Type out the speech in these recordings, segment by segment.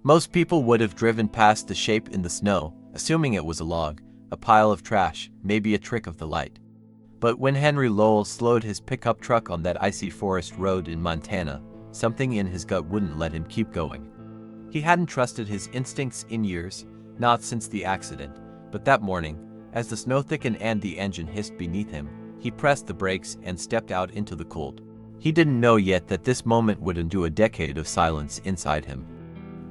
Most people would have driven past the shape in the snow, assuming it was a log, a pile of trash, maybe a trick of the light. But when Henry Lowell slowed his pickup truck on that icy forest road in Montana, something in his gut wouldn't let him keep going. He hadn't trusted his instincts in years, not since the accident, but that morning, as the snow thickened and the engine hissed beneath him, he pressed the brakes and stepped out into the cold. He didn't know yet that this moment would undo a decade of silence inside him.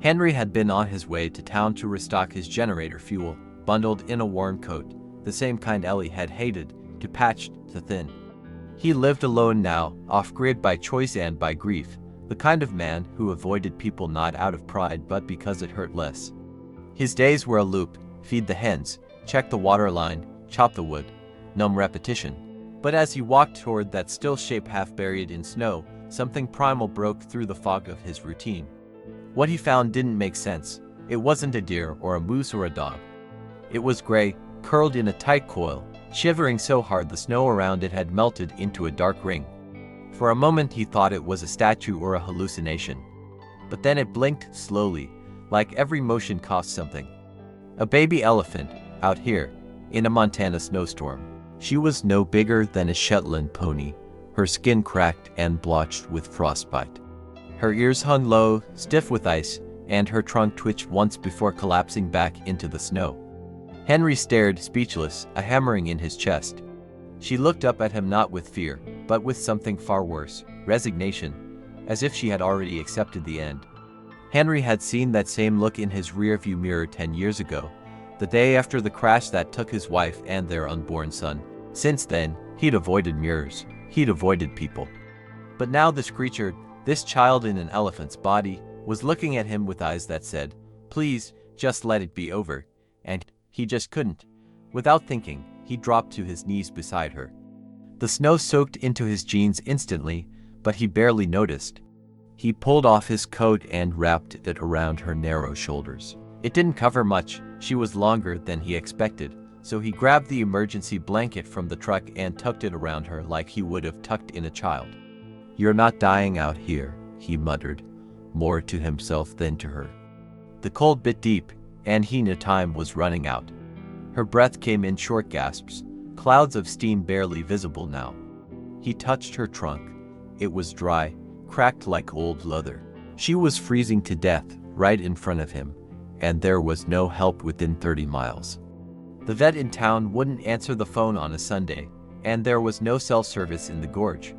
Henry had been on his way to town to restock his generator fuel, bundled in a warm coat, the same kind Ellie had hated, to patched to thin. He lived alone now, off-grid by choice and by grief, the kind of man who avoided people not out of pride but because it hurt less. His days were a loop: feed the hens, check the water line, chop the wood, numb repetition. But as he walked toward that still shape half buried in snow, something primal broke through the fog of his routine. What he found didn't make sense. It wasn't a deer or a moose or a dog. It was gray, curled in a tight coil, shivering so hard the snow around it had melted into a dark ring. For a moment he thought it was a statue or a hallucination. But then it blinked slowly, like every motion cost something. A baby elephant, out here, in a Montana snowstorm. She was no bigger than a Shetland pony, her skin cracked and blotched with frostbite. Her ears hung low, stiff with ice, and her trunk twitched once before collapsing back into the snow. Henry stared, speechless, a hammering in his chest. She looked up at him not with fear, but with something far worse, resignation, as if she had already accepted the end. Henry had seen that same look in his rearview mirror 10 years ago, the day after the crash that took his wife and their unborn son. Since then, he'd avoided mirrors, he'd avoided people. But now this creature, this child in an elephant's body, was looking at him with eyes that said, "Please, just let it be over." And he just couldn't. Without thinking, he dropped to his knees beside her. The snow soaked into his jeans instantly, but he barely noticed. He pulled off his coat and wrapped it around her narrow shoulders. It didn't cover much. She was longer than he expected, so he grabbed the emergency blanket from the truck and tucked it around her like he would have tucked in a child. "You're not dying out here," he muttered, more to himself than to her. The cold bit deep, and he knew time was running out. Her breath came in short gasps, clouds of steam barely visible now. He touched her trunk. It was dry, cracked like old leather. She was freezing to death right in front of him, and there was no help within 30 miles. The vet in town wouldn't answer the phone on a Sunday, and there was no cell service in the gorge.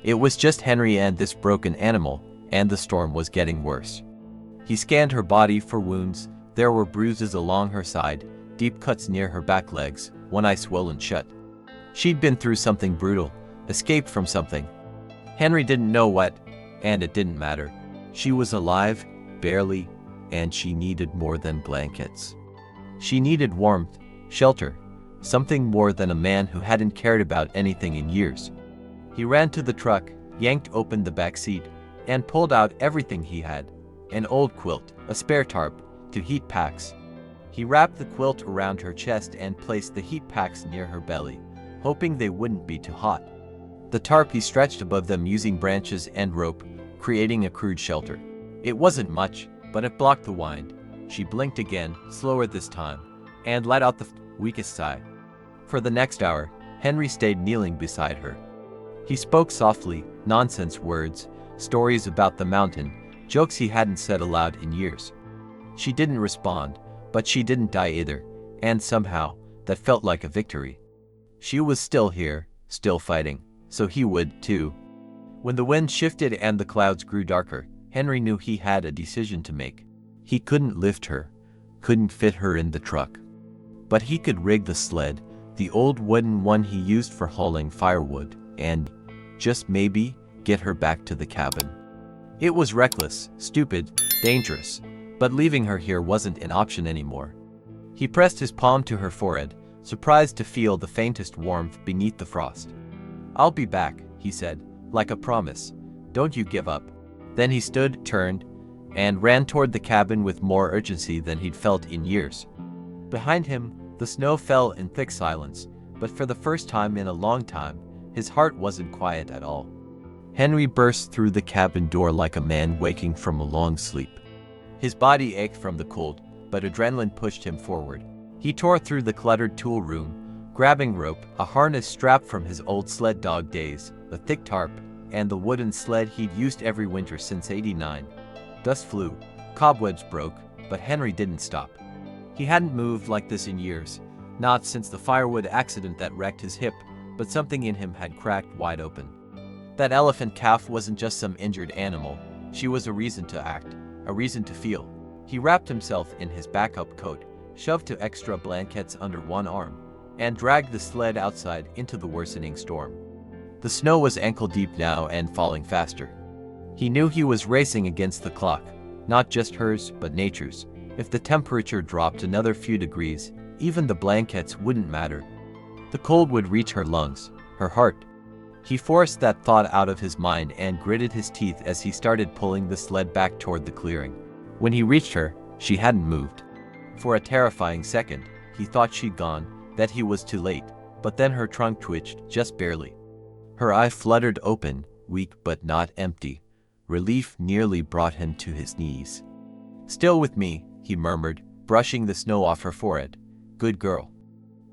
It was just Henry and this broken animal, and the storm was getting worse. He scanned her body for wounds. There were bruises along her side, deep cuts near her back legs, one eye swollen shut. She'd been through something brutal, escaped from something. Henry didn't know what, and it didn't matter. She was alive, barely, and she needed more than blankets. She needed warmth, shelter, something more than a man who hadn't cared about anything in years. He ran to the truck, yanked open the back seat, and pulled out everything he had: an old quilt, a spare tarp, 2 heat packs. He wrapped the quilt around her chest and placed the heat packs near her belly, hoping they wouldn't be too hot. The tarp he stretched above them using branches and rope, creating a crude shelter. It wasn't much, but it blocked the wind. She blinked again, slower this time, and let out the weakest sigh. For the next hour, Henry stayed kneeling beside her. He spoke softly, nonsense words, stories about the mountain, jokes he hadn't said aloud in years. She didn't respond, but she didn't die either, and somehow, that felt like a victory. She was still here, still fighting, so he would, too. When the wind shifted and the clouds grew darker, Henry knew he had a decision to make. He couldn't lift her, couldn't fit her in the truck. But he could rig the sled, the old wooden one he used for hauling firewood, and, just maybe, get her back to the cabin. It was reckless, stupid, dangerous, but leaving her here wasn't an option anymore. He pressed his palm to her forehead, surprised to feel the faintest warmth beneath the frost. "I'll be back," he said, like a promise. "Don't you give up." Then he stood, turned, and ran toward the cabin with more urgency than he'd felt in years. Behind him, the snow fell in thick silence, but for the first time in a long time, his heart wasn't quiet at all. Henry burst through the cabin door like a man waking from a long sleep. His body ached from the cold, but adrenaline pushed him forward. He tore through the cluttered tool room, grabbing rope, a harness strap from his old sled dog days, a thick tarp, and the wooden sled he'd used every winter since '89. Dust flew, cobwebs broke, but Henry didn't stop. He hadn't moved like this in years, not since the firewood accident that wrecked his hip, but something in him had cracked wide open. That elephant calf wasn't just some injured animal, she was a reason to act, a reason to feel. He wrapped himself in his backup coat, shoved two extra blankets under one arm, and dragged the sled outside into the worsening storm. The snow was ankle-deep now and falling faster. He knew he was racing against the clock, not just hers, but nature's. If the temperature dropped another few degrees, even the blankets wouldn't matter. The cold would reach her lungs, her heart. He forced that thought out of his mind and gritted his teeth as he started pulling the sled back toward the clearing. When he reached her, she hadn't moved. For a terrifying second, he thought she'd gone, that he was too late, but then her trunk twitched, just barely. Her eye fluttered open, weak but not empty. Relief nearly brought him to his knees. "Still with me," he murmured, brushing the snow off her forehead. "Good girl.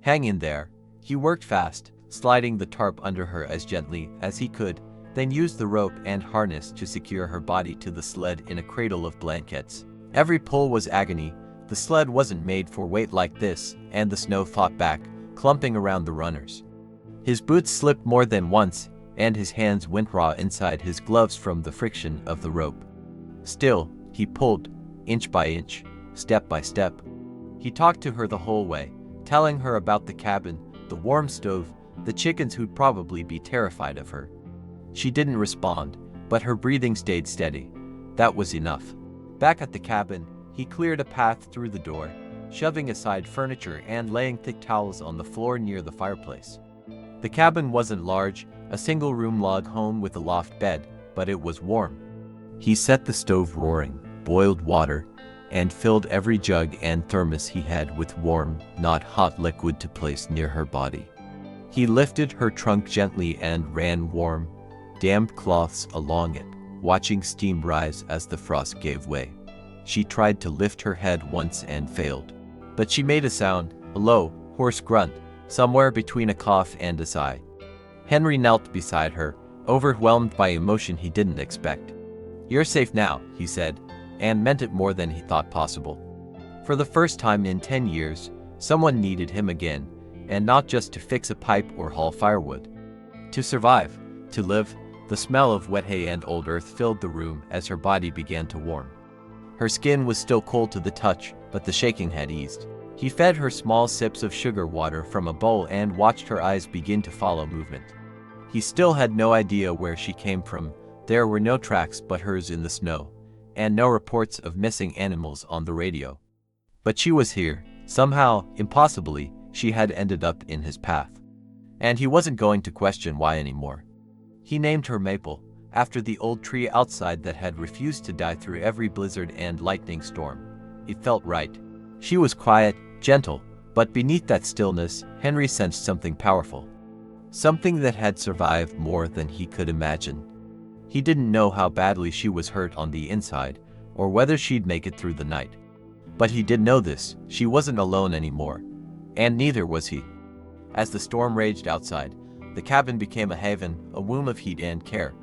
Hang in there." He worked fast, sliding the tarp under her as gently as he could, then used the rope and harness to secure her body to the sled in a cradle of blankets. Every pull was agony. The sled wasn't made for weight like this, and the snow fought back, clumping around the runners. His boots slipped more than once, and his hands went raw inside his gloves from the friction of the rope. Still, he pulled, inch by inch, step by step. He talked to her the whole way, telling her about the cabin, the warm stove, the chickens who'd probably be terrified of her. She didn't respond, but her breathing stayed steady. That was enough. Back at the cabin, he cleared a path through the door, shoving aside furniture and laying thick towels on the floor near the fireplace. The cabin wasn't large, a single-room log home with a loft bed, but it was warm. He set the stove roaring, boiled water, and filled every jug and thermos he had with warm, not hot liquid to place near her body. He lifted her trunk gently and ran warm, damp cloths along it, watching steam rise as the frost gave way. She tried to lift her head once and failed. But she made a sound, a low, hoarse grunt, somewhere between a cough and a sigh. Henry knelt beside her, overwhelmed by emotion he didn't expect. "You're safe now," he said, and meant it more than he thought possible. For the first time in 10 years, someone needed him again, and not just to fix a pipe or haul firewood. To survive, to live. The smell of wet hay and old earth filled the room as her body began to warm. Her skin was still cold to the touch, but the shaking had eased. He fed her small sips of sugar water from a bowl and watched her eyes begin to follow movement. He still had no idea where she came from. There were no tracks but hers in the snow, and no reports of missing animals on the radio. But she was here. Somehow, impossibly, she had ended up in his path. And he wasn't going to question why anymore. He named her Maple, after the old tree outside that had refused to die through every blizzard and lightning storm. It felt right. She was quiet, gentle, but beneath that stillness, Henry sensed something powerful. Something that had survived more than he could imagine. He didn't know how badly she was hurt on the inside, or whether she'd make it through the night. But he did know this: she wasn't alone anymore. And neither was he. As the storm raged outside, the cabin became a haven, a womb of heat and care.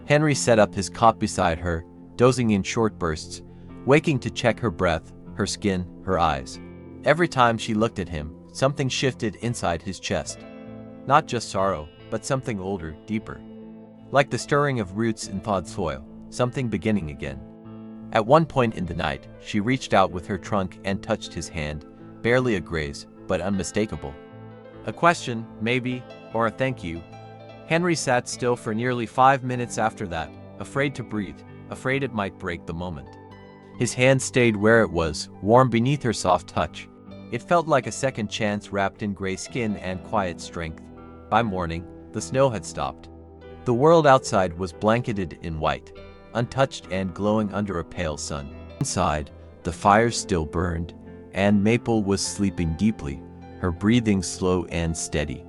Henry set up his cot beside her, dozing in short bursts, waking to check her breath, her skin, her eyes. Every time she looked at him, something shifted inside his chest. Not just sorrow, but something older, deeper. Like the stirring of roots in thawed soil, something beginning again. At one point in the night, she reached out with her trunk and touched his hand, barely a graze, but unmistakable. A question, maybe, or a thank you. Henry sat still for nearly 5 minutes after that, afraid to breathe, afraid it might break the moment. His hand stayed where it was, warm beneath her soft touch. It felt like a second chance wrapped in gray skin and quiet strength. By morning, the snow had stopped. The world outside was blanketed in white, untouched and glowing under a pale sun. Inside, the fire still burned, and Maple was sleeping deeply, her breathing slow and steady.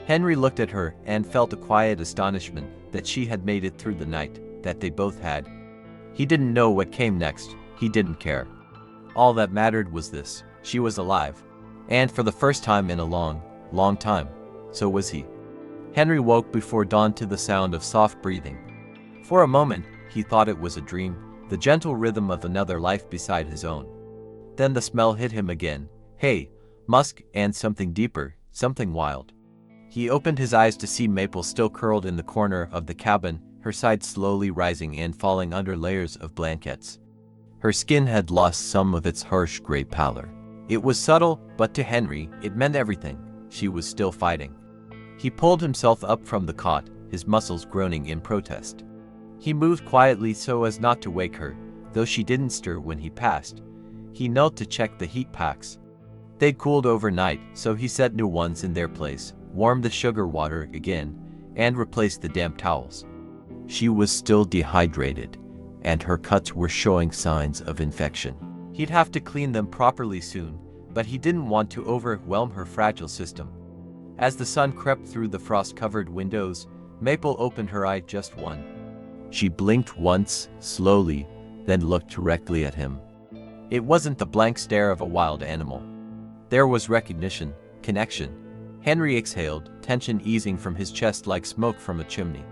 Henry looked at her and felt a quiet astonishment that she had made it through the night, that they both had. He didn't know what came next. He didn't care. All that mattered was this: she was alive. And for the first time in a long, long time, so was he. Henry woke before dawn to the sound of soft breathing. For a moment, he thought it was a dream, the gentle rhythm of another life beside his own. Then the smell hit him again. Hay, musk, and something deeper, something wild. He opened his eyes to see Maple still curled in the corner of the cabin, her sides slowly rising and falling under layers of blankets. Her skin had lost some of its harsh gray pallor. It was subtle, but to Henry, it meant everything. She was still fighting. He pulled himself up from the cot, his muscles groaning in protest. He moved quietly so as not to wake her, though she didn't stir when he passed. He knelt to check the heat packs. They'd cooled overnight, so he set new ones in their place, warmed the sugar water again, and replaced the damp towels. She was still dehydrated, and her cuts were showing signs of infection. He'd have to clean them properly soon, but he didn't want to overwhelm her fragile system. As the sun crept through the frost-covered windows, Maple opened her eye just one. She blinked once, slowly, then looked directly at him. It wasn't the blank stare of a wild animal. There was recognition, connection. Henry exhaled, tension easing from his chest like smoke from a chimney.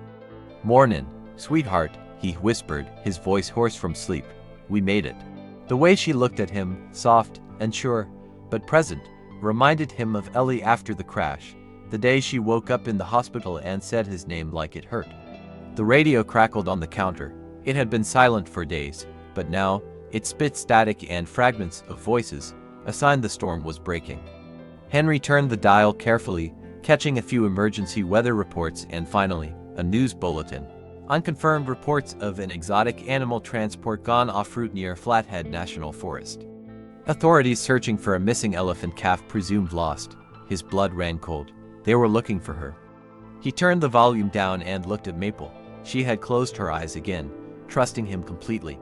"Mornin', sweetheart," he whispered, his voice hoarse from sleep. "We made it." The way she looked at him, soft and sure, but present, reminded him of Ellie after the crash, the day she woke up in the hospital and said his name like it hurt. The radio crackled on the counter. It had been silent for days, but now, it spit static and fragments of voices, a sign the storm was breaking. Henry turned the dial carefully, catching a few emergency weather reports and finally, a news bulletin. Unconfirmed reports of an exotic animal transport gone off-route near Flathead National Forest. Authorities searching for a missing elephant calf presumed lost. His blood ran cold. They were looking for her. He turned the volume down and looked at Maple. She had closed her eyes again, trusting him completely.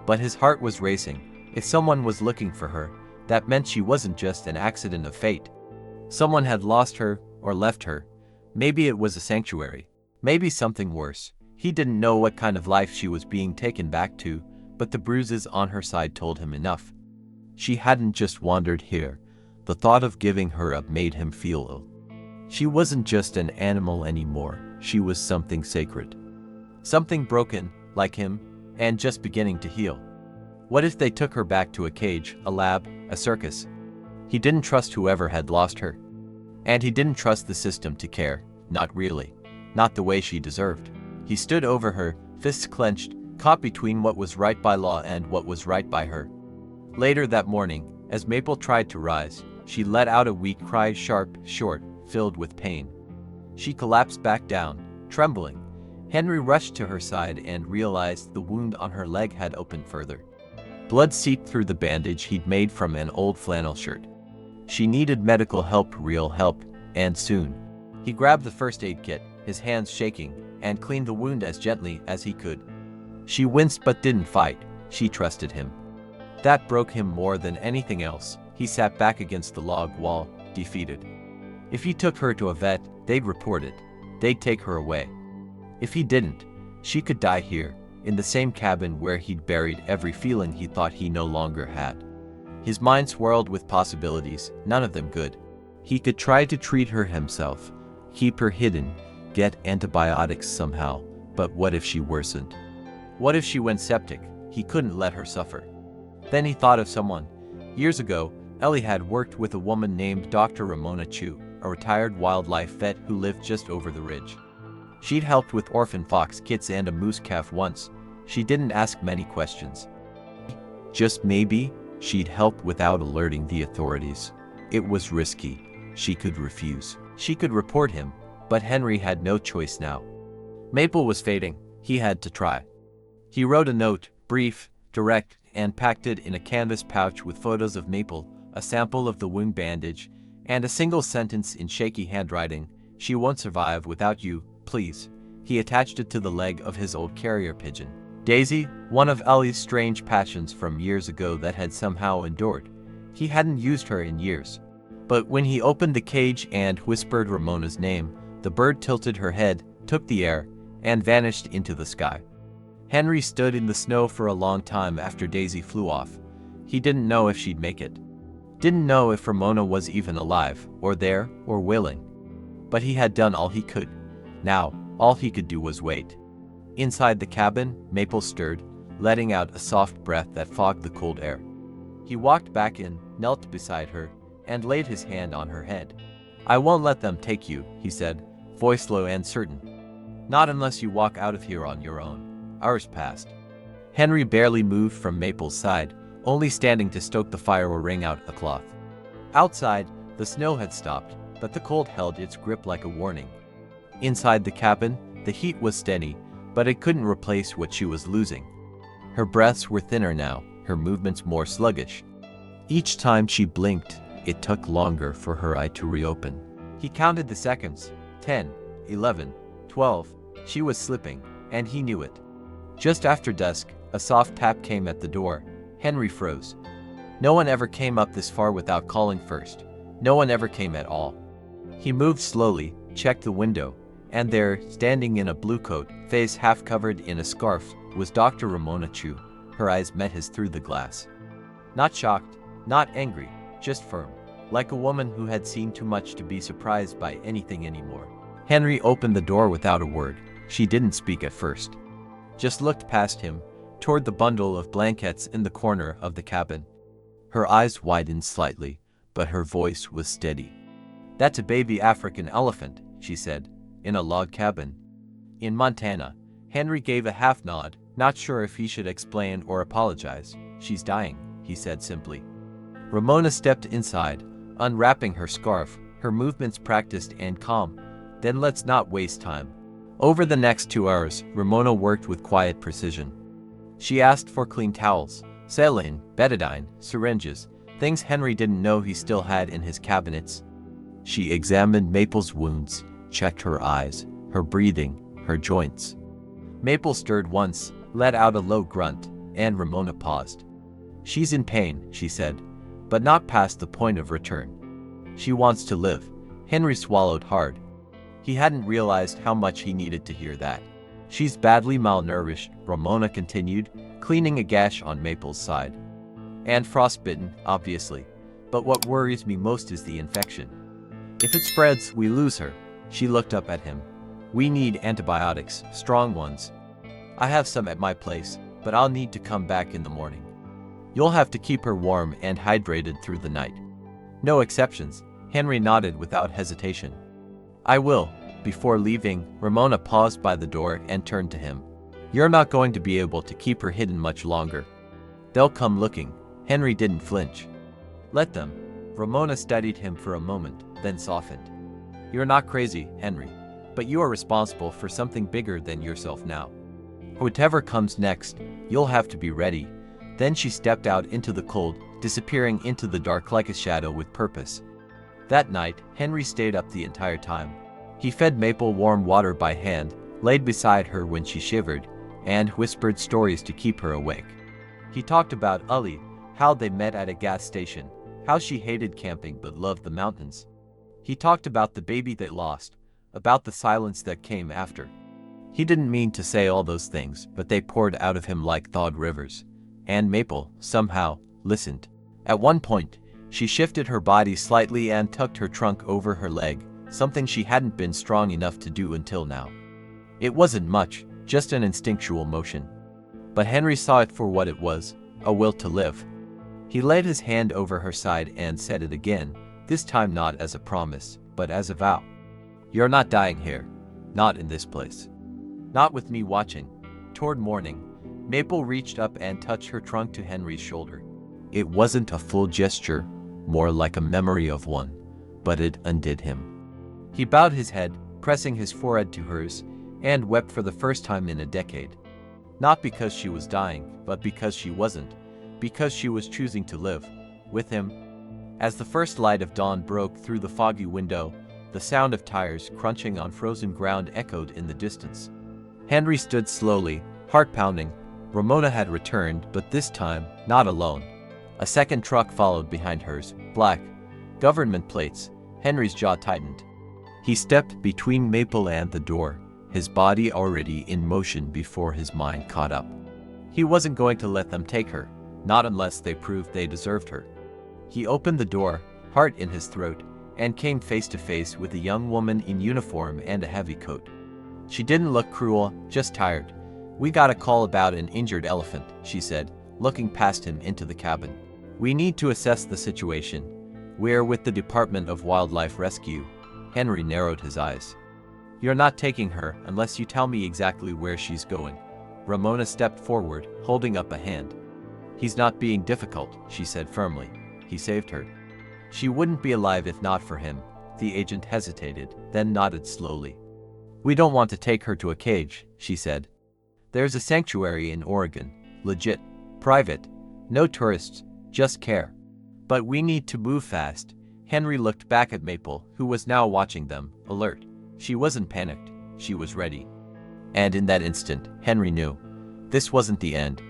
But his heart was racing. If someone was looking for her, that meant she wasn't just an accident of fate. Someone had lost her, or left her. Maybe it was a sanctuary. Maybe something worse. He didn't know what kind of life she was being taken back to, but the bruises on her side told him enough. She hadn't just wandered here. The thought of giving her up made him feel ill. She wasn't just an animal anymore. She was something sacred. Something broken, like him, and just beginning to heal. What if they took her back to a cage, a lab, a circus? He didn't trust whoever had lost her. And he didn't trust the system to care, not really. Not the way she deserved. He stood over her, fists clenched, caught between what was right by law and what was right by her. Later that morning, as Maple tried to rise, she let out a weak cry, sharp, short, filled with pain. She collapsed back down, trembling. Henry rushed to her side and realized the wound on her leg had opened further. Blood seeped through the bandage he'd made from an old flannel shirt. She needed medical help, real help, and soon. He grabbed the first aid kit, his hands shaking, and cleaned the wound as gently as he could. She winced but didn't fight. She trusted him. That broke him more than anything else. He sat back against the log wall, defeated. If he took her to a vet, they'd report it. They'd take her away. If he didn't, she could die here, in the same cabin where he'd buried every feeling he thought he no longer had. His mind swirled with possibilities, none of them good. He could try to treat her himself, keep her hidden, get antibiotics somehow, but what if she worsened? What if she went septic? He couldn't let her suffer. Then he thought of someone. Years ago, Ellie had worked with a woman named Dr. Ramona Chu, a retired wildlife vet who lived just over the ridge. She'd helped with orphan fox kits and a moose calf once. She didn't ask many questions. Just maybe, she'd help without alerting the authorities. It was risky. She could refuse. She could report him, but Henry had no choice now. Maple was fading. He had to try. He wrote a note, brief, direct, and packed it in a canvas pouch with photos of Maple, a sample of the wound bandage, and a single sentence in shaky handwriting: "She won't survive without you, please." He attached it to the leg of his old carrier pigeon. Daisy, one of Ellie's strange passions from years ago that had somehow endured. He hadn't used her in years. But when he opened the cage and whispered Ramona's name, the bird tilted her head, took the air, and vanished into the sky. Henry stood in the snow for a long time after Daisy flew off. He didn't know if she'd make it. Didn't know if Ramona was even alive, or there, or willing. But he had done all he could. Now, all he could do was wait. Inside the cabin, Maple stirred, letting out a soft breath that fogged the cold air. He walked back in, knelt beside her, and laid his hand on her head. "I won't let them take you," he said, voice low and certain. "Not unless you walk out of here on your own." Hours passed. Henry barely moved from Maple's side, only standing to stoke the fire or wring out a cloth. Outside, the snow had stopped, but the cold held its grip like a warning. Inside the cabin, the heat was steady, but it couldn't replace what she was losing. Her breaths were thinner now, her movements more sluggish. Each time she blinked, it took longer for her eye to reopen. He counted the seconds. 10, 11, 12. She was slipping, and he knew it. Just after dusk, a soft tap came at the door. Henry froze. No one ever came up this far without calling first. No one ever came at all. He moved slowly, checked the window, and there, standing in a blue coat, face half covered in a scarf, was Dr. Ramona Chu. Her eyes met his through the glass. Not shocked, not angry, just firm, like a woman who had seen too much to be surprised by anything anymore. Henry opened the door without a word. She didn't speak at first. Just looked past him, toward the bundle of blankets in the corner of the cabin. Her eyes widened slightly, but her voice was steady. "That's a baby African elephant," she said, "in a log cabin in Montana." Henry gave a half nod, not sure if he should explain or apologize. "She's dying," he said simply. Ramona stepped inside, unwrapping her scarf, her movements practiced and calm. "Then let's not waste time." Over the next 2 hours, Ramona worked with quiet precision. She asked for clean towels, saline, betadine, syringes, things Henry didn't know he still had in his cabinets. She examined Maple's wounds, checked her eyes, her breathing, her joints. Maple stirred once, let out a low grunt, and Ramona paused. "She's in pain," she said, "but not past the point of return. She wants to live." Henry swallowed hard. He hadn't realized how much he needed to hear that. "She's badly malnourished," Ramona continued, cleaning a gash on Maple's side. "And frostbitten, obviously. But what worries me most is the infection. If it spreads, we lose her." She looked up at him. "We need antibiotics, strong ones. I have some at my place, but I'll need to come back in the morning. You'll have to keep her warm and hydrated through the night." "No exceptions," Henry nodded without hesitation. "I will." Before leaving, Ramona paused by the door and turned to him. "You're not going to be able to keep her hidden much longer. They'll come looking." Henry didn't flinch. "Let them." Ramona studied him for a moment, then softened. "You're not crazy, Henry, but you are responsible for something bigger than yourself now. Whatever comes next, you'll have to be ready." Then she stepped out into the cold, disappearing into the dark like a shadow with purpose. That night, Henry stayed up the entire time. He fed Maple warm water by hand, laid beside her when she shivered, and whispered stories to keep her awake. He talked about Ully, how they met at a gas station, how she hated camping but loved the mountains. He talked about the baby they lost, about the silence that came after. He didn't mean to say all those things, but they poured out of him like thawed rivers. And Maple, somehow, listened. At one point, she shifted her body slightly and tucked her trunk over her leg, something she hadn't been strong enough to do until now. It wasn't much, just an instinctual motion. But Henry saw it for what it was, a will to live. He laid his hand over her side and said it again, this time not as a promise, but as a vow. "You're not dying here. Not in this place. Not with me watching." Toward morning, Maple reached up and touched her trunk to Henry's shoulder. It wasn't a full gesture, more like a memory of one, but it undid him. He bowed his head, pressing his forehead to hers, and wept for the first time in a decade. Not because she was dying, but because she wasn't, because she was choosing to live, with him. As the first light of dawn broke through the foggy window, the sound of tires crunching on frozen ground echoed in the distance. Henry stood slowly, heart pounding. Ramona had returned, but this time, not alone. A second truck followed behind hers, black. Government plates. Henry's jaw tightened. He stepped between Maple and the door, his body already in motion before his mind caught up. He wasn't going to let them take her, not unless they proved they deserved her. He opened the door, heart in his throat, and came face to face with a young woman in uniform and a heavy coat. She didn't look cruel, just tired. "We got a call about an injured elephant," she said, looking past him into the cabin. "We need to assess the situation. We're with the Department of Wildlife Rescue." Henry narrowed his eyes. "You're not taking her unless you tell me exactly where she's going." Ramona stepped forward, holding up a hand. "He's not being difficult," she said firmly. "He saved her. She wouldn't be alive if not for him." The agent hesitated, then nodded slowly. "We don't want to take her to a cage," she said. "There's a sanctuary in Oregon. Legit. Private. No tourists. Just care. But we need to move fast." Henry looked back at Maple, who was now watching them, alert. She wasn't panicked. She was ready. And in that instant, Henry knew. This wasn't the end.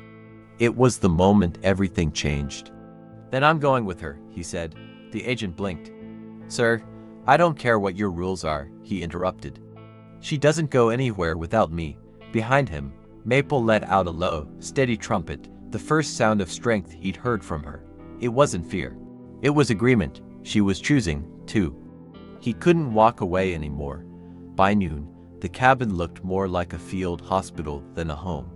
It was the moment everything changed. "Then I'm going with her," he said. The agent blinked. "Sir, I don't care what your rules are," he interrupted. "She doesn't go anywhere without me." Behind him, Maple let out a low, steady trumpet, the first sound of strength he'd heard from her. It wasn't fear. It was agreement. She was choosing, too. He couldn't walk away anymore. By noon, the cabin looked more like a field hospital than a home.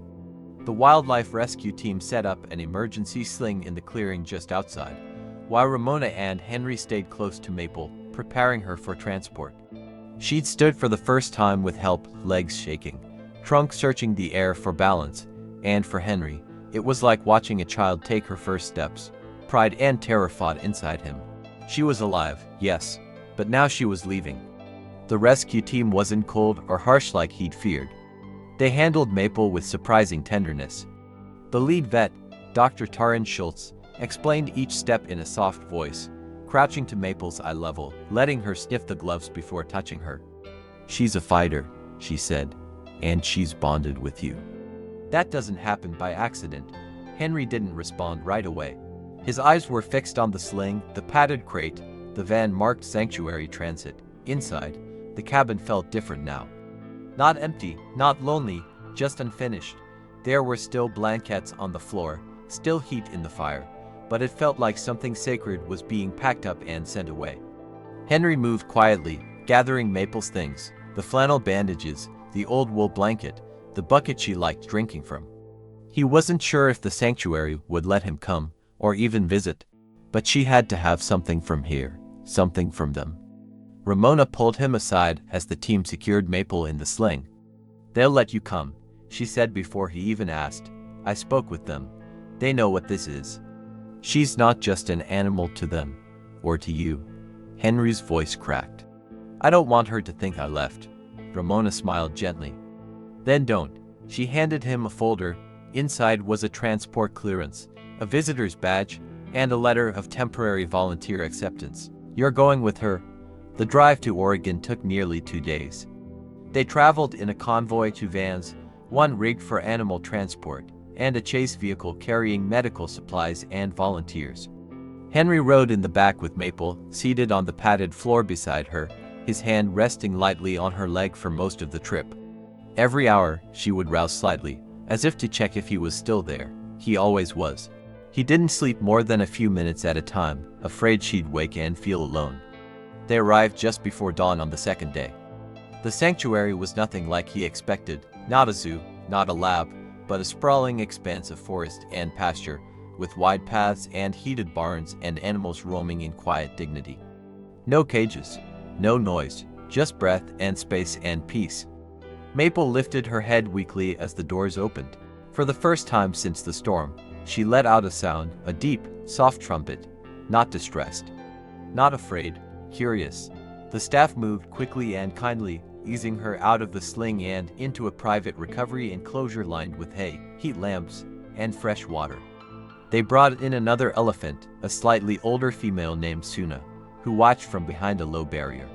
The wildlife rescue team set up an emergency sling in the clearing just outside, while Ramona and Henry stayed close to Maple, preparing her for transport. She'd stood for the first time with help, legs shaking, trunk searching the air for balance, and for Henry, it was like watching a child take her first steps. Pride and terror fought inside him. She was alive, yes, but now she was leaving. The rescue team wasn't cold or harsh like he'd feared. They handled Maple with surprising tenderness. The lead vet, Dr. Taryn Schultz, explained each step in a soft voice, crouching to Maple's eye level, letting her sniff the gloves before touching her. "She's a fighter," she said, "and she's bonded with you." "That doesn't happen by accident." Henry didn't respond right away. His eyes were fixed on the sling, the padded crate, the van marked Sanctuary Transit. Inside, the cabin felt different now. Not empty, not lonely, just unfinished. There were still blankets on the floor, still heat in the fire, but it felt like something sacred was being packed up and sent away. Henry moved quietly, gathering Maple's things, the flannel bandages, the old wool blanket, the bucket she liked drinking from. He wasn't sure if the sanctuary would let him come, or even visit, but she had to have something from here, something from them. Ramona pulled him aside as the team secured Maple in the sling. "They'll let you come," she said before he even asked. "I spoke with them. They know what this is. She's not just an animal to them, or to you." Henry's voice cracked. "I don't want her to think I left." Ramona smiled gently. "Then don't." She handed him a folder. Inside was a transport clearance, a visitor's badge, and a letter of temporary volunteer acceptance. "You're going with her." The drive to Oregon took nearly 2 days. They traveled in a convoy, 2 vans, one rigged for animal transport, and a chase vehicle carrying medical supplies and volunteers. Henry rode in the back with Maple, seated on the padded floor beside her, his hand resting lightly on her leg for most of the trip. Every hour, she would rouse slightly, as if to check if he was still there. He always was. He didn't sleep more than a few minutes at a time, afraid she'd wake and feel alone. They arrived just before dawn on the second day. The sanctuary was nothing like he expected, not a zoo, not a lab, but a sprawling expanse of forest and pasture, with wide paths and heated barns and animals roaming in quiet dignity. No cages, no noise, just breath and space and peace. Maple lifted her head weakly as the doors opened. For the first time since the storm, she let out a sound, a deep, soft trumpet, not distressed, not afraid, curious. The staff moved quickly and kindly, easing her out of the sling and into a private recovery enclosure lined with hay, heat lamps, and fresh water. They brought in another elephant, a slightly older female named Suna, who watched from behind a low barrier.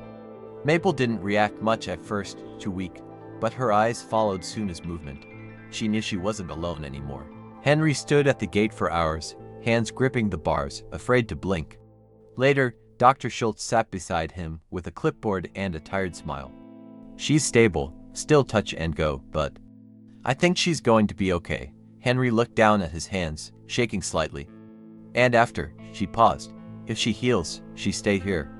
Maple didn't react much at first, too weak, but her eyes followed Suna's movement. She knew she wasn't alone anymore. Henry stood at the gate for hours, hands gripping the bars, afraid to blink. Later, Dr. Schultz sat beside him with a clipboard and a tired smile. "She's stable," still touch and go, but I think she's going to be okay. Henry looked down at his hands, shaking slightly. And after, she paused. If she heals, she stay here.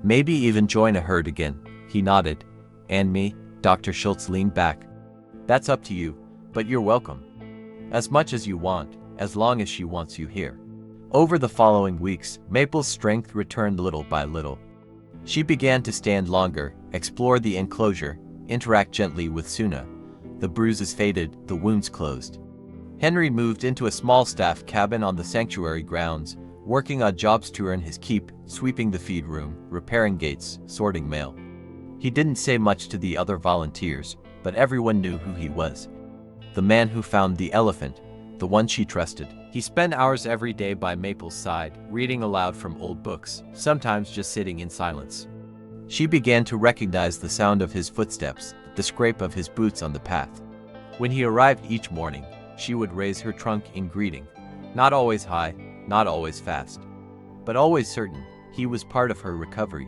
Maybe even join a herd again. He nodded. And me? Dr. Schultz leaned back. That's up to you, but you're welcome. As much as you want, as long as she wants you here. Over the following weeks, Maple's strength returned little by little. She began to stand longer, explore the enclosure, interact gently with Suna. The bruises faded, the wounds closed. Henry moved into a small staff cabin on the sanctuary grounds, working odd jobs to earn his keep, sweeping the feed room, repairing gates, sorting mail. He didn't say much to the other volunteers, but everyone knew who he was. The man who found the elephant, the one she trusted. He spent hours every day by Maple's side, reading aloud from old books, sometimes just sitting in silence. She began to recognize the sound of his footsteps, the scrape of his boots on the path. When he arrived each morning, she would raise her trunk in greeting. Not always high, not always fast, but always certain he was part of her recovery.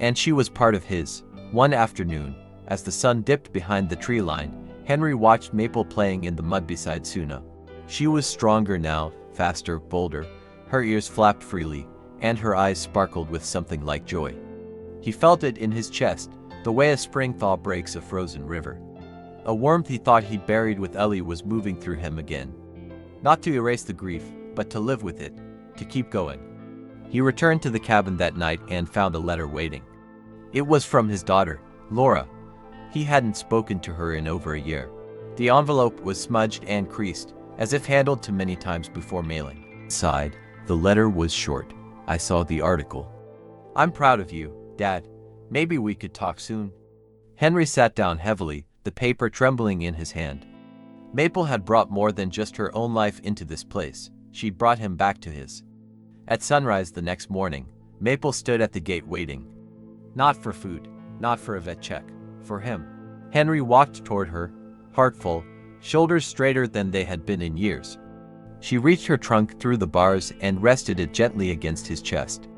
And she was part of his. One afternoon, as the sun dipped behind the tree line, Henry watched Maple playing in the mud beside Suna. She was stronger now, faster, bolder. Her ears flapped freely, and her eyes sparkled with something like joy. He felt it in his chest, the way a spring thaw breaks a frozen river. A warmth he thought he'd buried with Ellie was moving through him again. Not to erase the grief, but to live with it, to keep going. He returned to the cabin that night and found a letter waiting. It was from his daughter, Laura. He hadn't spoken to her in over a year. The envelope was smudged and creased, as if handled too many times before mailing. Inside, the letter was short. I saw the article. I'm proud of you, Dad. Maybe we could talk soon. Henry sat down heavily, the paper trembling in his hand. Maple had brought more than just her own life into this place. She'd brought him back to his. At sunrise the next morning, Maple stood at the gate waiting. Not for food, not for a vet check, for him. Henry walked toward her, heart full, shoulders straighter than they had been in years. She reached her trunk through the bars and rested it gently against his chest.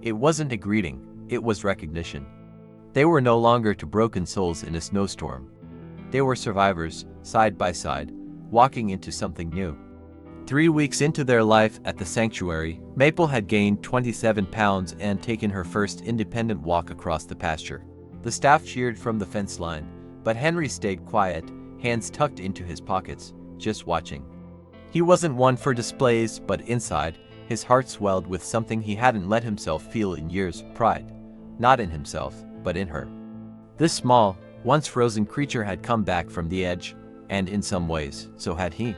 It wasn't a greeting, it was recognition. They were no longer two broken souls in a snowstorm. They were survivors, side by side, walking into something new. 3 weeks into their life at the sanctuary, Maple had gained 27 pounds and taken her first independent walk across the pasture. The staff cheered from the fence line, but Henry stayed quiet, hands tucked into his pockets, just watching. He wasn't one for displays, but inside, his heart swelled with something he hadn't let himself feel in years: pride. Not in himself, but in her. This small, once frozen creature had come back from the edge, and in some ways, so had he.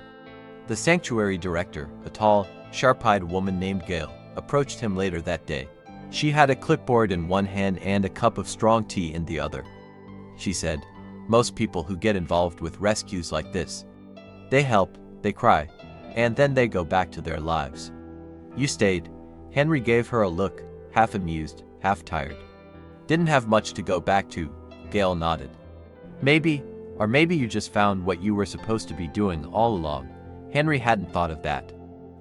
The sanctuary director, a tall, sharp-eyed woman named Gail, approached him later that day. She had a clipboard in one hand and a cup of strong tea in the other. She said, "Most people who get involved with rescues like this, they help, they cry, and then they go back to their lives. You stayed." Henry gave her a look, half amused, half tired. "Didn't have much to go back to," Gail nodded. Maybe you just found what you were supposed to be doing all along." Henry hadn't thought of that.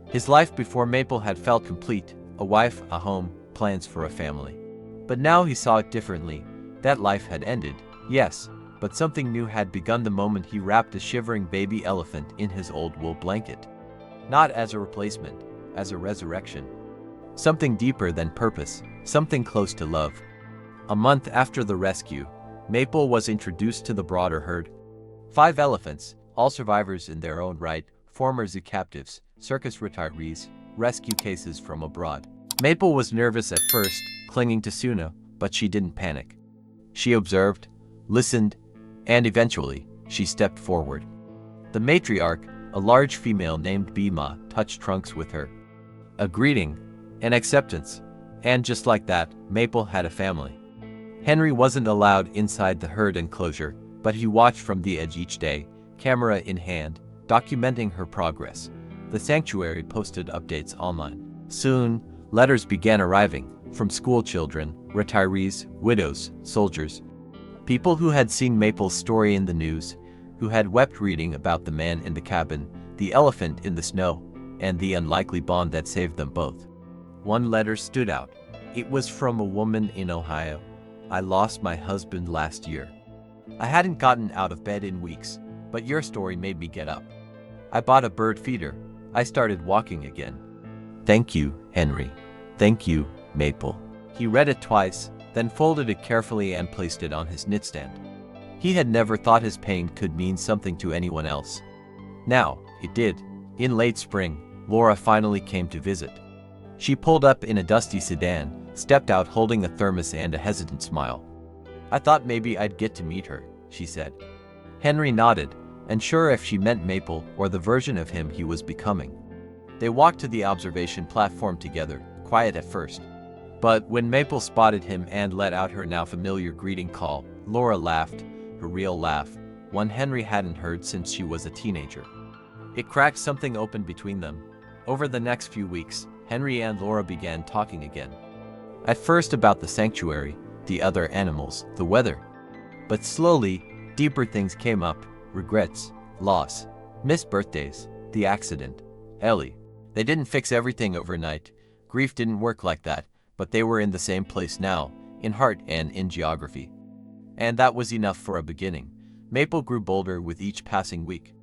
His life before Maple had felt complete: a wife, a home, plans for a family. But now he saw it differently. That life had ended, yes, but something new had begun the moment he wrapped a shivering baby elephant in his old wool blanket. Not as a replacement, as a resurrection. Something deeper than purpose, something close to love. A month after the rescue, Maple was introduced to the broader herd. 5 elephants, all survivors in their own right, former zoo captives, circus retirees, rescue cases from abroad. Maple was nervous at first, clinging to Suna, but she didn't panic. She observed, listened, and eventually, she stepped forward. The matriarch, a large female named Bima, touched trunks with her. A greeting, an acceptance, and just like that, Maple had a family. Henry wasn't allowed inside the herd enclosure, but he watched from the edge each day, camera in hand, documenting her progress. The sanctuary posted updates online. Soon, letters began arriving, from school children, retirees, widows, soldiers. People who had seen Maple's story in the news, who had wept reading about the man in the cabin, the elephant in the snow, and the unlikely bond that saved them both. One letter stood out. It was from a woman in Ohio. "I lost my husband last year. I hadn't gotten out of bed in weeks, but your story made me get up. I bought a bird feeder. I started walking again. Thank you, Henry. Thank you, Maple. He read it twice, then folded it carefully and placed it on his nightstand. He had never thought his pain could mean something to anyone else. Now, it did. In late spring, Laura finally came to visit. She pulled up in a dusty sedan, stepped out holding a thermos and a hesitant smile. I thought maybe I'd get to meet her, she said. Henry nodded, unsure if she meant Maple or the version of him he was becoming. They walked to the observation platform together, quiet at first. But when Maple spotted him and let out her now familiar greeting call, Laura laughed, her real laugh, one Henry hadn't heard since she was a teenager. It cracked something open between them. Over the next few weeks, Henry and Laura began talking again. At first about the sanctuary, the other animals, the weather. But slowly, deeper things came up: regrets, loss, missed birthdays, the accident, Ellie. They didn't fix everything overnight. Grief didn't work like that, but they were in the same place now, in heart and in geography. And that was enough for a beginning. Maple grew bolder with each passing week.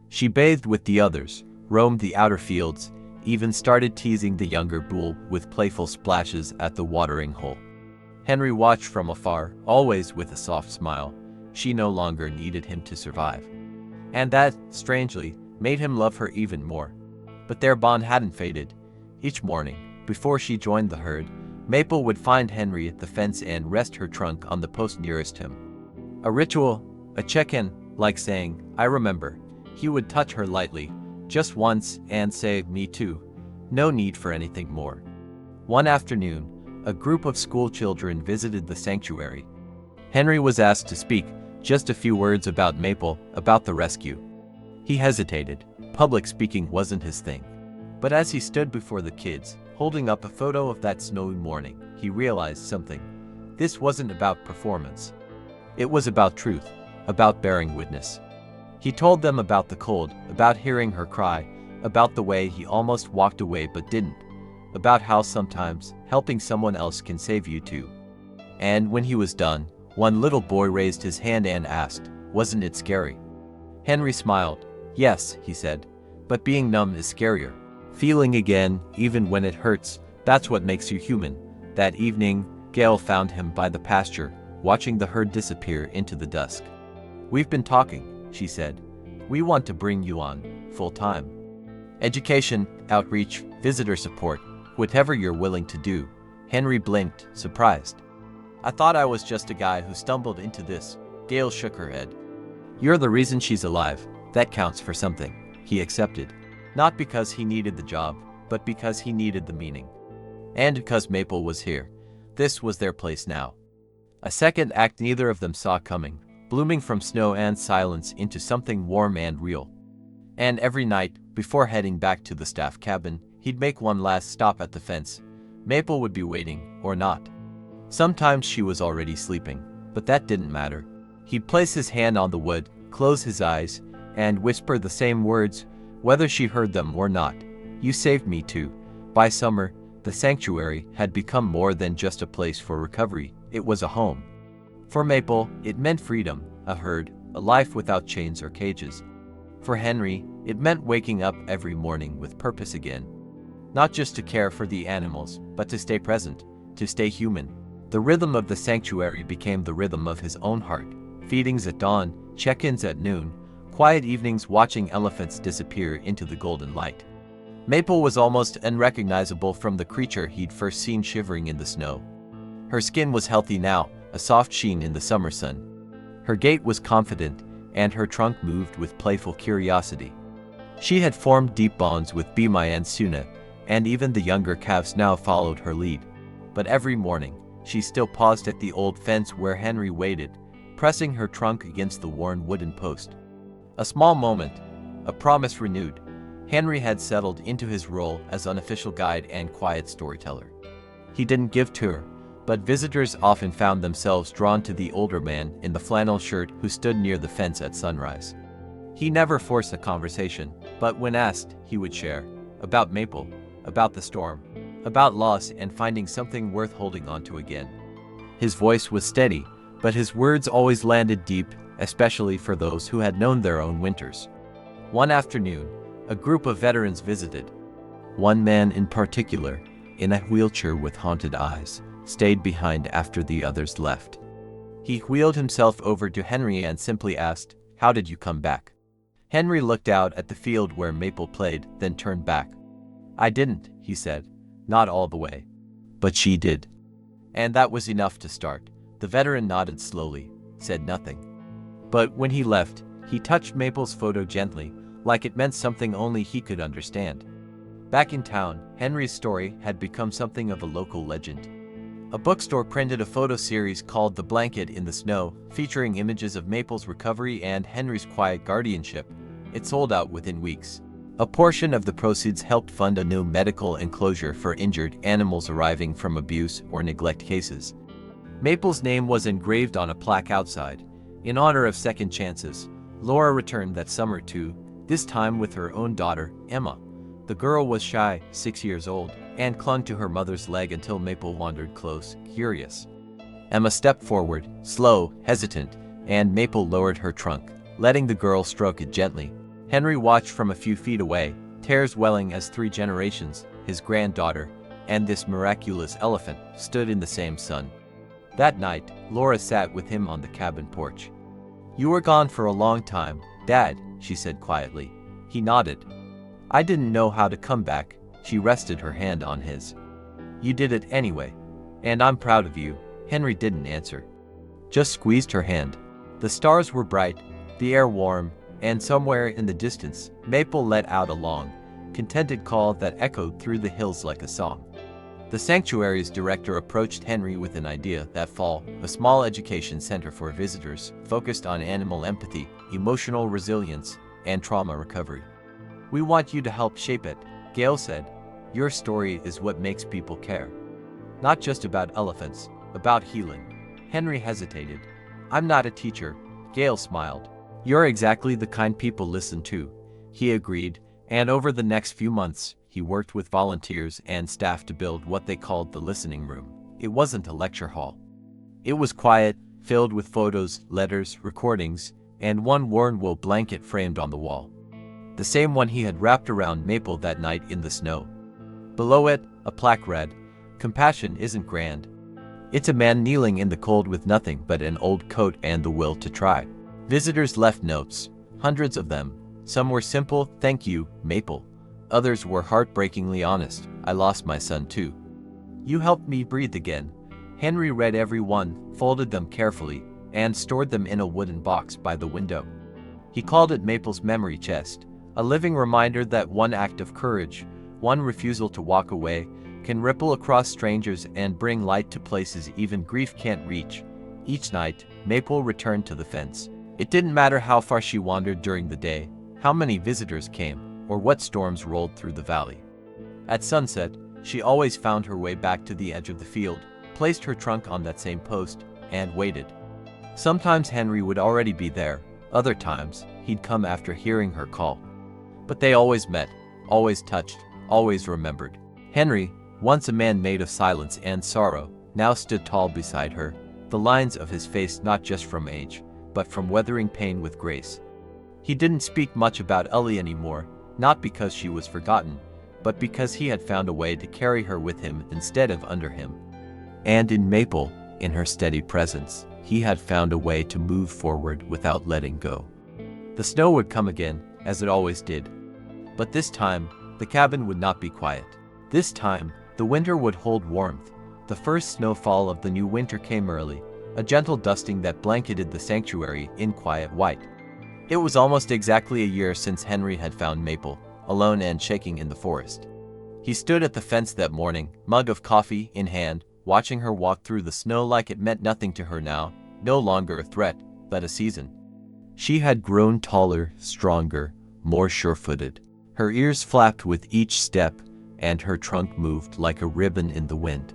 She bathed with the others, roamed the outer fields, even started teasing the younger bull with playful splashes at the watering hole. Henry watched from afar, always with a soft smile. She no longer needed him to survive. And that, strangely, made him love her even more. But their bond hadn't faded. Each morning, before she joined the herd, Maple would find Henry at the fence and rest her trunk on the post nearest him. A ritual, a check-in, like saying, "I remember." He would touch her lightly, just once, and say, "Me too." No need for anything more. One afternoon, a group of school children visited the sanctuary. Henry was asked to speak, just a few words about Maple, about the rescue. He hesitated. Public speaking wasn't his thing. But as he stood before the kids, holding up a photo of that snowy morning, he realized something. This wasn't about performance. It was about truth, about bearing witness. He told them about the cold, about hearing her cry, about the way he almost walked away but didn't, about how sometimes helping someone else can save you too. And when he was done, one little boy raised his hand and asked, "Wasn't it scary?" Henry smiled. "Yes," he said, "but being numb is scarier. Feeling again, even when it hurts, that's what makes you human." That evening, Gail found him by the pasture, watching the herd disappear into the dusk. "We've been talking," she said. "We want to bring you on, full-time. Education, outreach, visitor support, whatever you're willing to do." Henry blinked, surprised. "I thought I was just a guy who stumbled into this." Gail shook her head. "You're the reason she's alive. That counts for something." He accepted. Not because he needed the job, but because he needed the meaning. And because Maple was here. This was their place now. A second act neither of them saw coming, blooming from snow and silence into something warm and real. And every night, before heading back to the staff cabin, he'd make one last stop at the fence. Maple would be waiting, or not. Sometimes she was already sleeping, but that didn't matter. He'd place his hand on the wood, close his eyes, and whisper the same words, whether she heard them or not. "You saved me too." By summer, the sanctuary had become more than just a place for recovery. It was a home. For Maple, it meant freedom, a herd, a life without chains or cages. For Henry, it meant waking up every morning with purpose again. Not just to care for the animals, but to stay present, to stay human. The rhythm of the sanctuary became the rhythm of his own heart. Feedings at dawn, check-ins at noon, quiet evenings watching elephants disappear into the golden light. Maple was almost unrecognizable from the creature he'd first seen shivering in the snow. Her skin was healthy now, a soft sheen in the summer sun. Her gait was confident, and her trunk moved with playful curiosity. She had formed deep bonds with Bimai and Suna, and even the younger calves now followed her lead. But every morning, she still paused at the old fence where Henry waited, pressing her trunk against the worn wooden post. A small moment, a promise renewed. Henry had settled into his role as unofficial guide and quiet storyteller. He didn't give to her, but visitors often found themselves drawn to the older man in the flannel shirt who stood near the fence at sunrise. He never forced a conversation, but when asked, he would share. About Maple, about the storm, about loss and finding something worth holding on to again. His voice was steady, but his words always landed deep, especially for those who had known their own winters. One afternoon, a group of veterans visited. One man in particular, in a wheelchair with haunted eyes, stayed behind after the others left. He wheeled himself over to Henry and simply asked, "How did you come back?" Henry looked out at the field where Maple played, then turned back. "I didn't," he said. "Not all the way. But she did." And that was enough to start. The veteran nodded slowly, said nothing. But when he left, he touched Maple's photo gently, like it meant something only he could understand. Back in town, Henry's story had become something of a local legend. A bookstore printed a photo series called The Blanket in the Snow, featuring images of Maple's recovery and Henry's quiet guardianship. It sold out within weeks. A portion of the proceeds helped fund a new medical enclosure for injured animals arriving from abuse or neglect cases. Maple's name was engraved on a plaque outside. In honor of second chances, Laura returned that summer too, this time with her own daughter, Emma. The girl was shy, 6 years old, and clung to her mother's leg until Maple wandered close, curious. Emma stepped forward, slow, hesitant, and Maple lowered her trunk, letting the girl stroke it gently. Henry watched from a few feet away, tears welling as 3 generations, his granddaughter, and this miraculous elephant, stood in the same sun. That night, Laura sat with him on the cabin porch. "You were gone for a long time, Dad," she said quietly. He nodded. "I didn't know how to come back." She rested her hand on his. "You did it anyway. And I'm proud of you." Henry didn't answer. Just squeezed her hand. The stars were bright, the air warm, and somewhere in the distance, Maple let out a long, contented call that echoed through the hills like a song. The sanctuary's director approached Henry with an idea that fall, a small education center for visitors focused on animal empathy, emotional resilience, and trauma recovery. "We want you to help shape it," Gail said. "Your story is what makes people care. Not just about elephants, about healing." Henry hesitated. "I'm not a teacher," Gail smiled. "You're exactly the kind people listen to," he agreed, and over the next few months, he worked with volunteers and staff to build what they called the listening room. It wasn't a lecture hall. It was quiet, filled with photos, letters, recordings, and one worn wool blanket framed on the wall. The same one he had wrapped around Maple that night in the snow. Below it, a plaque read, "Compassion isn't grand. It's a man kneeling in the cold with nothing but an old coat and the will to try." Visitors left notes, hundreds of them. Some were simple, "Thank you, Maple." Others were heartbreakingly honest, "I lost my son too. You helped me breathe again." Henry read every one, folded them carefully, and stored them in a wooden box by the window. He called it Maple's memory chest, a living reminder that one act of courage, one refusal to walk away, can ripple across strangers and bring light to places even grief can't reach. Each night, Maple returned to the fence. It didn't matter how far she wandered during the day, how many visitors came, or what storms rolled through the valley. At sunset, she always found her way back to the edge of the field, placed her trunk on that same post, and waited. Sometimes Henry would already be there, other times, he'd come after hearing her call. But they always met, always touched, always remembered. Henry, once a man made of silence and sorrow, now stood tall beside her, the lines of his face not just from age, but from weathering pain with grace. He didn't speak much about Ellie anymore, not because she was forgotten, but because he had found a way to carry her with him instead of under him. And in Maple, in her steady presence, he had found a way to move forward without letting go. The snow would come again, as it always did. But this time, the cabin would not be quiet. This time, the winter would hold warmth. The first snowfall of the new winter came early, a gentle dusting that blanketed the sanctuary in quiet white. It was almost exactly a year since Henry had found Maple, alone and shaking in the forest. He stood at the fence that morning, mug of coffee in hand, watching her walk through the snow like it meant nothing to her now, no longer a threat, but a season. She had grown taller, stronger, more sure-footed. Her ears flapped with each step, and her trunk moved like a ribbon in the wind.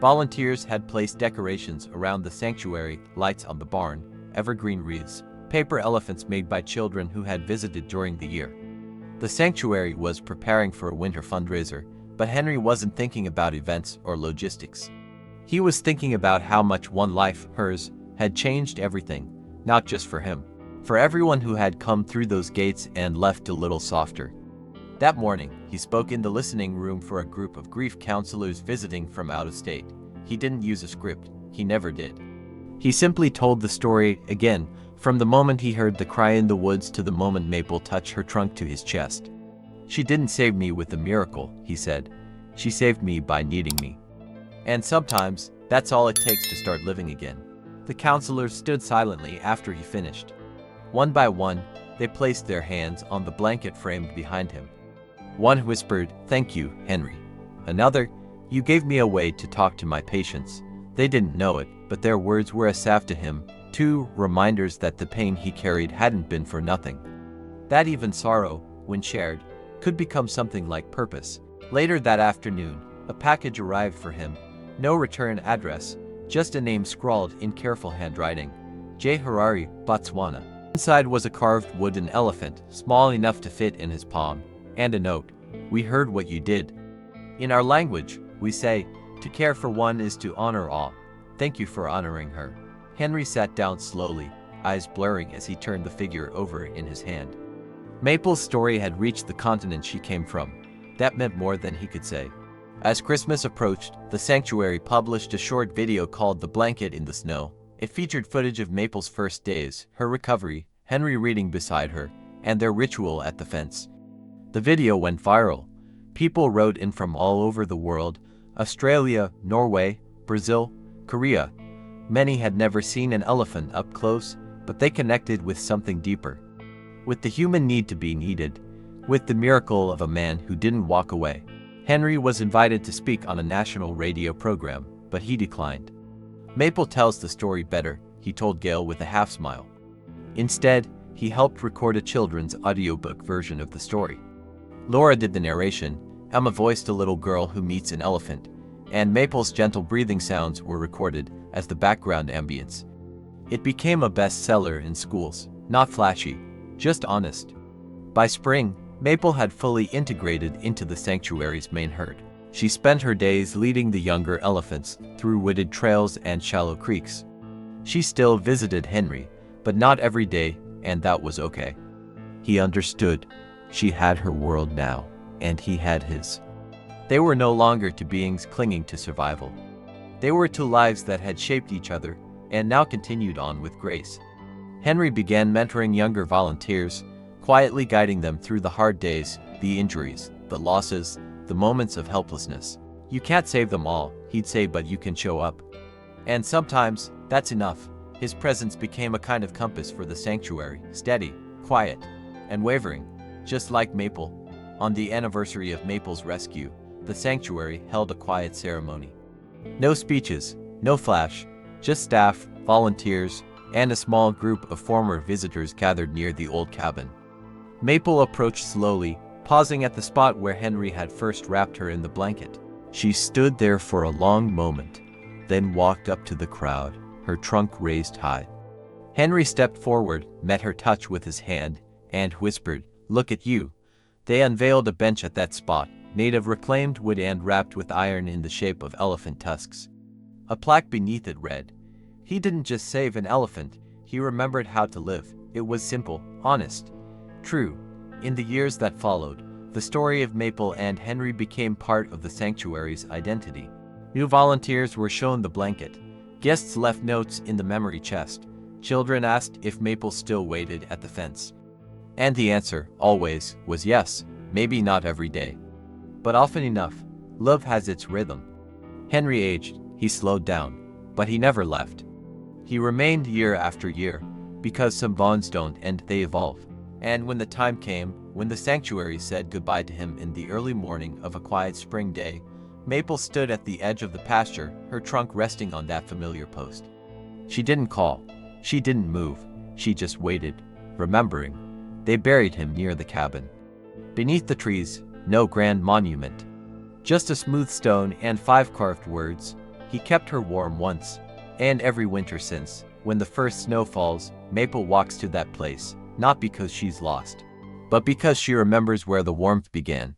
Volunteers had placed decorations around the sanctuary, lights on the barn, evergreen wreaths, paper elephants made by children who had visited during the year. The sanctuary was preparing for a winter fundraiser, but Henry wasn't thinking about events or logistics. He was thinking about how much one life, hers, had changed everything. not just for him. For everyone who had come through those gates and left a little softer. That morning, he spoke in the listening room for a group of grief counselors visiting from out of state. He didn't use a script. He never did. He simply told the story again, from the moment he heard the cry in the woods to the moment Maple touched her trunk to his chest. She didn't save me with a miracle, he said. She saved me by needing me. And sometimes, that's all it takes to start living again. The counselors stood silently after he finished. One by one, they placed their hands on the blanket framed behind him. One whispered, "Thank you, Henry." Another, "You gave me a way to talk to my patients." They didn't know it, but their words were a salve to him, two reminders that the pain he carried hadn't been for nothing. That even sorrow, when shared, could become something like purpose. Later that afternoon, a package arrived for him. No return address, just a name scrawled in careful handwriting. J. Harare, Botswana. Inside was a carved wooden elephant, small enough to fit in his palm, and a note. "We heard what you did." In our language, we say, to care for one is to honor all. Thank you for honoring her. Henry sat down slowly, eyes blurring as he turned the figure over in his hand. Maple's story had reached the continent she came from. That meant more than he could say. As Christmas approached, the sanctuary published a short video called "The Blanket in the Snow." It featured footage of Maple's first days, her recovery, Henry reading beside her, and their ritual at the fence. The video went viral. People wrote in from all over the world: Australia, Norway, Brazil, Korea. Many had never seen an elephant up close, but they connected with something deeper. With the human need to be needed, with the miracle of a man who didn't walk away. Henry was invited to speak on a national radio program, but he declined. Maple tells the story better, he told Gail with a half smile. Instead, he helped record a children's audiobook version of the story. Laura did the narration, Emma voiced a little girl who meets an elephant, and Maple's gentle breathing sounds were recorded as the background ambience. It became a bestseller in schools, not flashy, just honest. By spring, Maple had fully integrated into the sanctuary's main herd. She spent her days leading the younger elephants through wooded trails and shallow creeks. She still visited Henry, but not every day, and that was okay. He understood. She had her world now, and he had his. They were no longer two beings clinging to survival. They were two lives that had shaped each other, and now continued on with grace. Henry began mentoring younger volunteers, quietly guiding them through the hard days, the injuries, the losses, the moments of helplessness. You can't save them all, he'd say, but you can show up. And sometimes, that's enough. His presence became a kind of compass for the sanctuary, steady, quiet, and wavering, just like Maple. On the anniversary of Maple's rescue, the sanctuary held a quiet ceremony. No speeches, no flash, just staff, volunteers, and a small group of former visitors gathered near the old cabin. Maple approached slowly, pausing at the spot where Henry had first wrapped her in the blanket. She stood there for a long moment, then walked up to the crowd, her trunk raised high. Henry stepped forward, met her touch with his hand, and whispered, "Look at you." They unveiled a bench at that spot, made of reclaimed wood and wrapped with iron in the shape of elephant tusks. A plaque beneath it read, "He didn't just save an elephant, he remembered how to live." It was simple, honest, true. In the years that followed, the story of Maple and Henry became part of the sanctuary's identity. New volunteers were shown the blanket. Guests left notes in the memory chest. Children asked if Maple still waited at the fence. And the answer, always, was yes, maybe not every day. But often enough. Love has its rhythm. Henry aged, he slowed down, but he never left. He remained year after year, because some bonds don't end, they evolve. And when the time came, when the sanctuary said goodbye to him in the early morning of a quiet spring day, Maple stood at the edge of the pasture, her trunk resting on that familiar post. She didn't call. She didn't move. She just waited, remembering. They buried him near the cabin. Beneath the trees, no grand monument. Just a smooth stone and 5 carved words. He kept her warm once, and every winter since. When the first snow falls, Maple walks to that place, not because she's lost, but because she remembers where the warmth began.